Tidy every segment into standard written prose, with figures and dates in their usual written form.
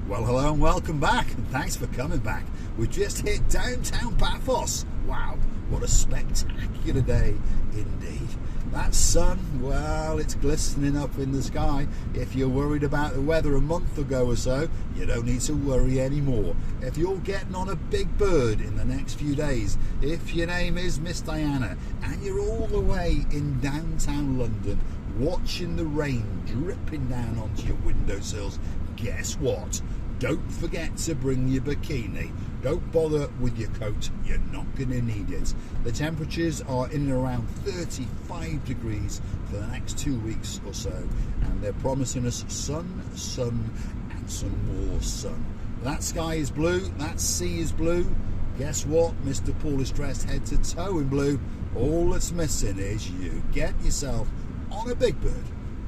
Well, hello and welcome back, and thanks for coming back. We just hit downtown Paphos. Wow, what a spectacular day indeed. That sun, well, it's glistening up in the sky. If you're worried about the weather a month ago or so, you don't need to worry anymore. If you're getting on a big bird in the next few days, if your name is Miss Diana, and you're all the way in downtown London, watching the rain dripping down onto your windowsills, guess what? Don't forget to bring your bikini. Don't bother with your coat, you're not going to need it. The temperatures are in and around 35 degrees for the next 2 weeks or so, and they're promising us sun, and some more sun. That sky is blue, that sea is blue. Guess what? Mr. Paul is dressed head to toe in blue. All that's missing is you. Get yourself on a big bird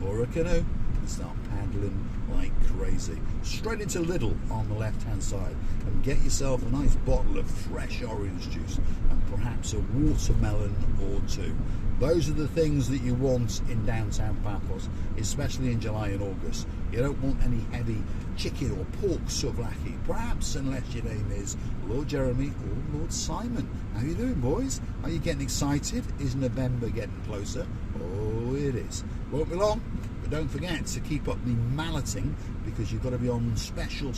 or a canoe and start paddling like crazy. Straight into Lidl on the left hand side and get yourself a nice bottle of fresh orange juice and perhaps a watermelon or two. Those are the things that you want in downtown Paphos, especially in July and August. You don't want any heavy chicken or pork souvlaki, perhaps, unless your name is Lord Jeremy or Lord Simon. How you doing, boys? Are you getting excited? Is November getting closer? Oh, it is. Won't be long. Don't forget to keep up the malleting, because you've got to be on special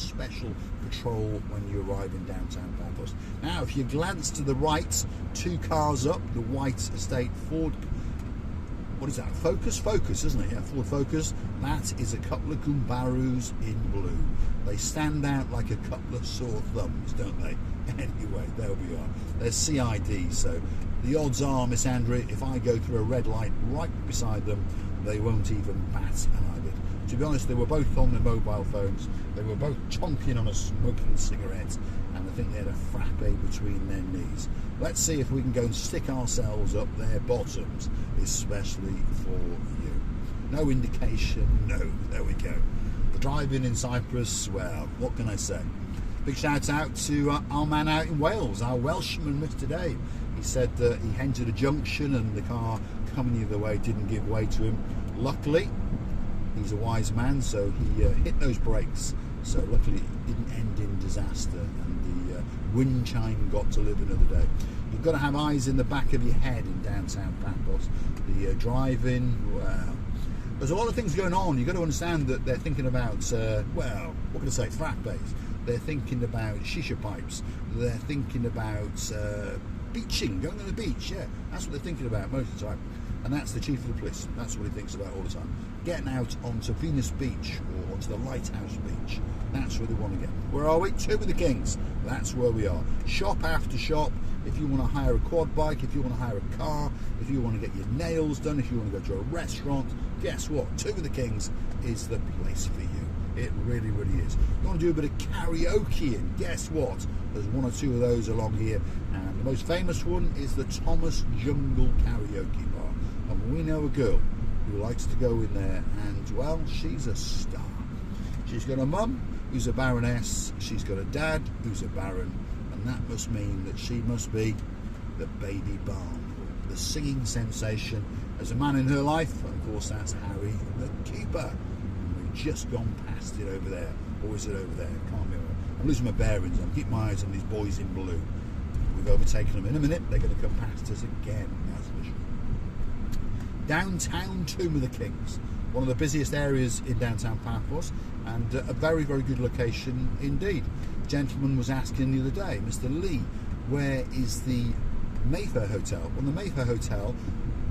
patrol when you arrive in downtown Paphos. Now, if you glance to the right, 2 cars up, the white estate Ford, what is that? Focus, isn't it? Yeah, Ford Focus. That is a couple of Gumbarus in blue. They stand out like a couple of sore thumbs, don't they? Anyway, there we are. They're CID, so the odds are, Miss Andrew, if I go through a red light right beside them, they won't even bat an eyelid. To be honest, they were both on their mobile phones. They were both chonking on a smoking cigarette, and I think they had a frappe between their knees. Let's see if we can go and stick ourselves up their bottoms, especially for you. No indication, no. There we go. The driving in Cyprus, well, what can I say? Big shout out to our man out in Wales, our Welshman, Mr. Dave. He said that he entered a junction and the car coming the other way didn't give way to him. Luckily, he's a wise man, so he hit those brakes. So luckily it didn't end in disaster, and the wind chime got to live another day. You've got to have eyes in the back of your head in downtown Paphos. The driving, well, there's a lot of things going on. You've got to understand that they're thinking about, well, what can I say, frappes. They're thinking about shisha pipes. They're thinking about beaching, going on the beach. Yeah, that's what they're thinking about most of the time. And that's the chief of the police. That's what he thinks about all the time. Getting out onto Venus Beach or onto the Lighthouse Beach. That's where they want to get. Where are we? Two of the Kings. That's where we are. Shop after shop. If you want to hire a quad bike, if you want to hire a car, if you want to get your nails done, if you want to go to a restaurant, guess what? Two of the Kings is the place for you. It really, really is. You want to do a bit of karaoke, and guess what? There's 1 or 2 of those along here, and the most famous one is the Thomas Jungle Karaoke Bar. And we know a girl who likes to go in there, and well, she's a star. She's got a mum who's a baroness, she's got a dad who's a baron, and that must mean that she must be the baby barn, the singing sensation. There's a man in her life, and of course that's Harry the Keeper. Just gone past it over there, or is it over there? Can't remember. I'm losing my bearings. I'm keeping my eyes on these boys in blue. We've overtaken them. In a minute, they're going to come past us again. That's for sure. Downtown Tomb of the Kings, one of the busiest areas in downtown Paphos, and a very, very good location indeed. A gentleman was asking the other day, Mr. Lee, where is the Mayfair Hotel? Well, the Mayfair Hotel,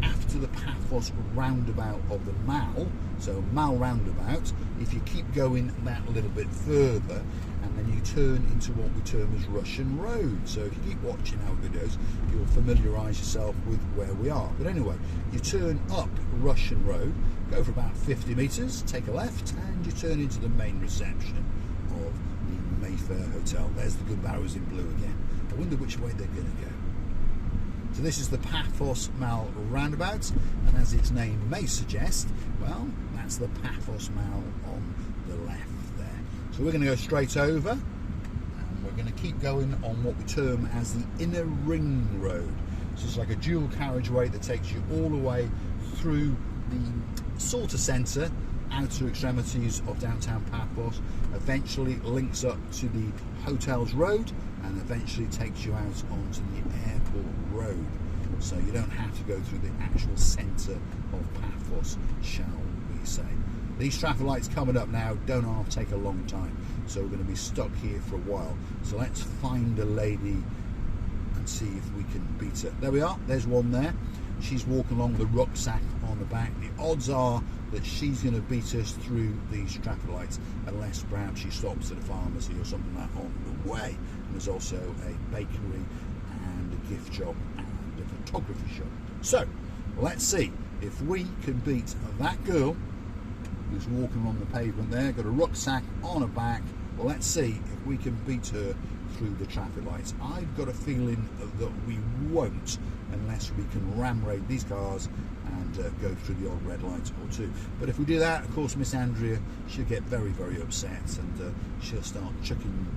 after the Paphos roundabout of the Mall, so Mall roundabout, if you keep going that little bit further, and then you turn into what we term as Russian Road. So if you keep watching our videos, you'll familiarise yourself with where we are. But anyway, you turn up Russian Road, go for about 50 metres, take a left, and you turn into the main reception of the Mayfair Hotel. There's the good barrows in blue again. I wonder which way they're going to go. So this is the Paphos Mall roundabout, and as its name may suggest, well, that's the Paphos Mall on the left there. So we're going to go straight over, and we're going to keep going on what we term as the Inner Ring Road. So it's like a dual carriageway that takes you all the way through the sort of centre, outer extremities of downtown Paphos, eventually links up to the Hotels Road, and eventually takes you out onto the airport road. So you don't have to go through the actual centre of Paphos, shall we say. These traffic lights coming up now don't half take a long time, so we're going to be stuck here for a while. So let's find a lady and see if we can beat her. There we are, there's one there. She's walking along with a rucksack on the back. The odds are that she's going to beat us through these traffic lights, unless perhaps she stops at a pharmacy or something like that on the way. And there's also a bakery and a gift shop and a photography shop. So let's see if we can beat that girl who's walking along the pavement there, got a rucksack on her back. Well, let's see if we can beat her through the traffic lights. I've got a feeling that we won't, unless we can ram raid these cars and go through the odd red light or two. But if we do that, of course, Miss Andrea, she'll get very, very upset, and she'll start chucking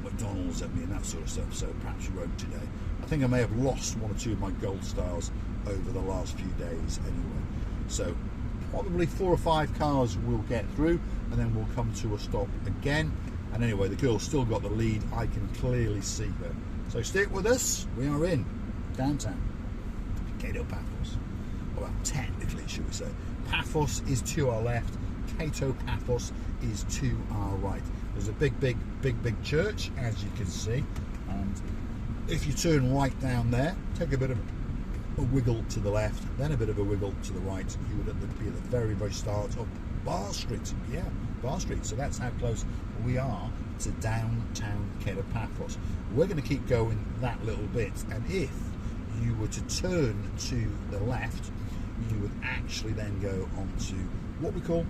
McDonald's at me and that sort of stuff. So perhaps she won't today. I think I may have lost one or two of my gold stars over the last few days anyway. So probably 4 or 5 cars will get through, and then we'll come to a stop again. And anyway, the girl's still got the lead. I can clearly see her. So stick with us. We are in downtown Cato Paphos. Well, technically, should we say. Paphos is to our left. Cato Paphos is to our right. There's a big church, as you can see. And if you turn right down there, take a bit of a wiggle to the left, then a bit of a wiggle to the right, you would be at the very, very start of Bar Street. Yeah, Bar Street. So that's how close we are to downtown Cato Paphos. We're going to keep going that little bit, and if you were to turn to the left, you would actually then go onto what we call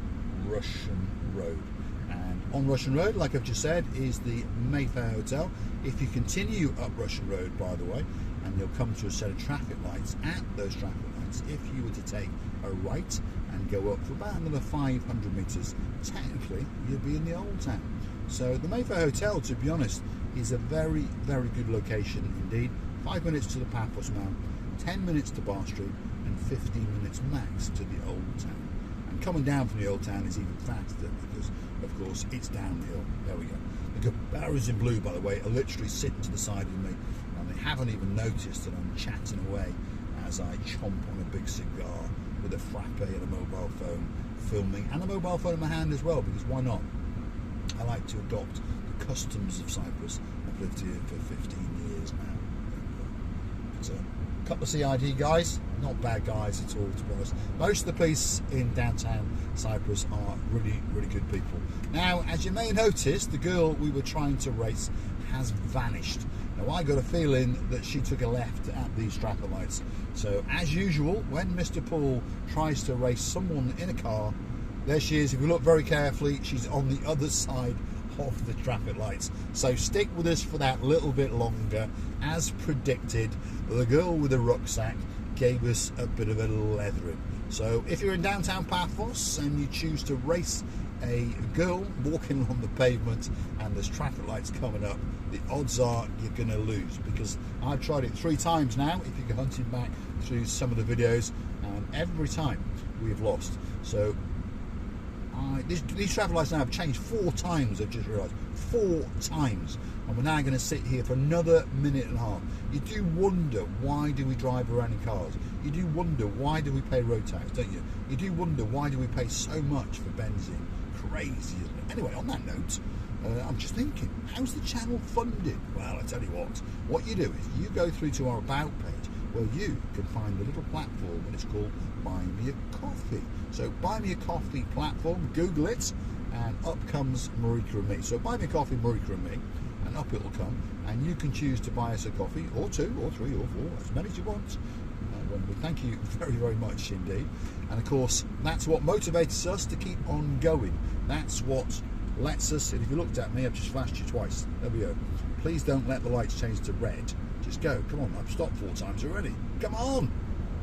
Russian Road. And on Russian Road, like I've just said, is the Mayfair Hotel. If you continue up Russian Road, by the way, and you'll come to a set of traffic lights, at those traffic lights, if you were to take a right and go up for about another 500 metres, technically you'll be in the Old Town. So the Mayfair Hotel, to be honest, is a very, very good location indeed. 5 minutes to the Paphos Mount, 10 minutes to Bar Street, and 15 minutes max to the Old Town. And coming down from the Old Town is even faster because, of course, it's downhill. There we go. The barrows in blue, by the way, are literally sitting to the side of me, and they haven't even noticed that I'm chatting away as I chomp on a big cigar with a frappe and a mobile phone, filming, and a mobile phone in my hand as well, because why not? I like to adopt the customs of Cyprus. I've lived here for 15 years now. So, a couple of CID guys, not bad guys at all, to be honest. Most of the police in downtown Cyprus are really, really good people. Now, as you may notice, the girl we were trying to race has vanished. Now, I got a feeling that she took a left at these traffic lights. So, as usual, when Mr. Paul tries to race someone in a car, there she is. If you look very carefully, she's on the other side of the traffic lights. So stick with us for that little bit longer. As predicted, the girl with the rucksack gave us a bit of a leathering. So if you're in downtown Paphos and you choose to race a girl walking on the pavement and there's traffic lights coming up, the odds are you're going to lose, because I've tried it 3 times now, if you go hunting back through some of the videos, and every time we've lost. So these traffic lights now have changed 4 times, I've just realised. 4 times. And we're now going to sit here for another minute and a half. You do wonder, why do we drive around in cars? You do wonder, why do we pay road tax, don't you? You do wonder, why do we pay so much for benzene? Crazy, isn't it? Anyway, on that note, I'm just thinking, how's the channel funded? Well, I tell you what you do is you go through to our About page, where you can find the little platform, and it's called Buy Me a Coffee. So Buy Me a Coffee platform, Google it, and up comes Marika and me. So Buy Me a Coffee, Marika and me, and up it'll come, and you can choose to buy us a coffee, or 2, or 3, or 4, as many as you want. We thank you very, very much indeed. And of course, that's what motivates us to keep on going. That's what lets us, and if you looked at me, I've just flashed you twice. There we go. Please don't let the lights change to red. Just go. Come on, I've stopped 4 times already. Come on.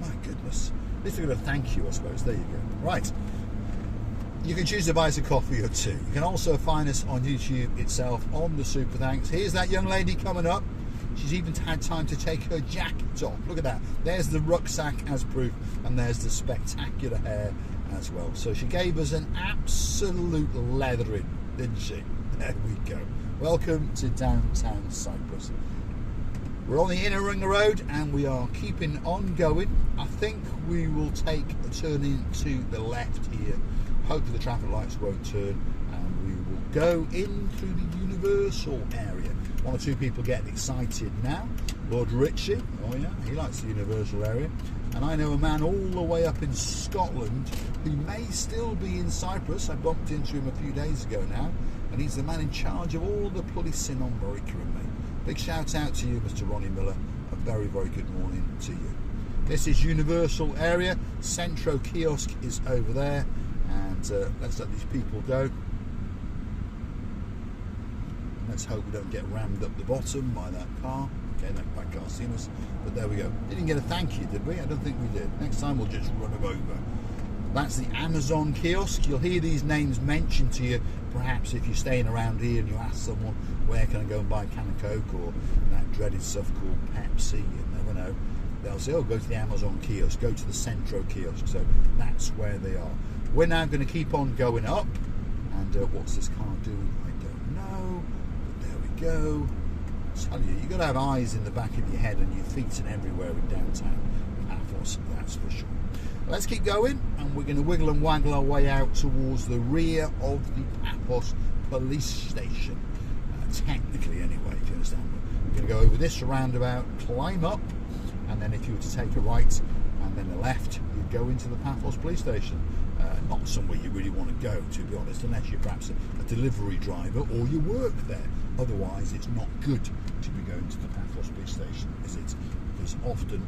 My goodness. At least we're going to thank you, I suppose. There you go. Right. You can choose to buy us a coffee or 2. You can also find us on YouTube itself on the Super Thanks. Here's that young lady coming up. She's even had time to take her jacket off. Look at that. There's the rucksack as proof, and there's the spectacular hair as well. So she gave us an absolute leathering, didn't she? There we go. Welcome to downtown Cyprus. We're on the inner ring road and we are keeping on going. I think we will take a turn into the left here. Hopefully the traffic lights won't turn, and we will go into the Universal area. One or two people getting excited now. Lord Ritchie, oh yeah, he likes the Universal area. And I know a man all the way up in Scotland who may still be in Cyprus. I bumped into him a few days ago now, and he's the man in charge of all the policing on Marika and me. Big shout out to you, Mr. Ronnie Miller. A very, very good morning to you. This is Universal area. Centro kiosk is over there, and let's let these people go. Let's hope we don't get rammed up the bottom by that car. Okay, that car's seen us, but there we go. Didn't get a thank you, did we? I don't think we did. Next time we'll just run them over. That's the Amazon kiosk. You'll hear these names mentioned to you, perhaps if you're staying around here and you ask someone, where can I go and buy a can of Coke, or that dreaded stuff called Pepsi, you never know. They'll say, oh, go to the Amazon kiosk, go to the Centro kiosk. So that's where they are. We're now going to keep on going up. And what's this car doing? I don't know. But there we go. I tell you, you've got to have eyes in the back of your head and your feet and everywhere in downtown Paphos, that's for sure. Let's keep going, and we're going to wiggle and waggle our way out towards the rear of the Paphos police station. Technically, anyway, if you understand. We're going to go over this roundabout, climb up, and then if you were to take a right and then a left, you'd go into the Paphos police station. Not somewhere you really want to go, to be honest, unless you're perhaps a delivery driver or you work there. Otherwise, it's not good to be going to the Paphos police station, is it? Because often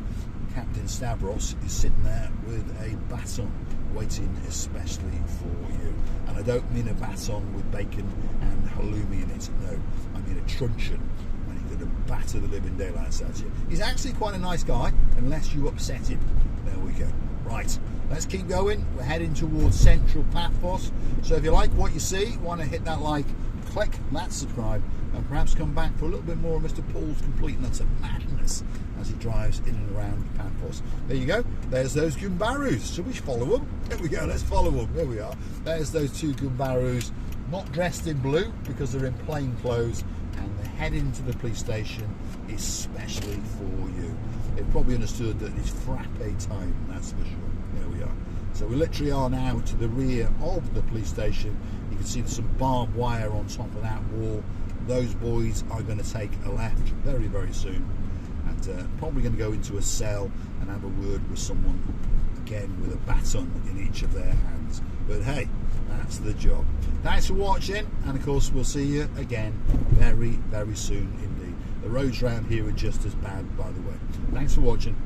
Captain Stavros is sitting there with a baton waiting especially for you. And I don't mean a baton with bacon and halloumi in it, no. I mean a truncheon, and he's going to batter the living daylights out of you. He's actually quite a nice guy, unless you upset him. There we go. Right, let's keep going. We're heading towards central Paphos. So if you like what you see, want to hit that like, click that subscribe, and perhaps come back for a little bit more of Mr. Paul's complete nuts of madness as he drives in and around Paphos. There you go. There's those Gumbarus. Shall we follow them? There we go. Let's follow them. There we are. There's those two Gumbarus, not dressed in blue because they're in plain clothes, and they're heading to the police station especially for you. They've probably understood that it's frappe time, that's for sure. There we are. So we literally are now to the rear of the police station. You can see there's some barbed wire on top of that wall. Those boys are going to take a left very, very soon, and probably going to go into a cell and have a word with someone, again with a baton in each of their hands. But hey, that's the job. Thanks for watching, and of course we'll see you again very, very soon indeed. The roads around here are just as bad, by the way. Thanks for watching.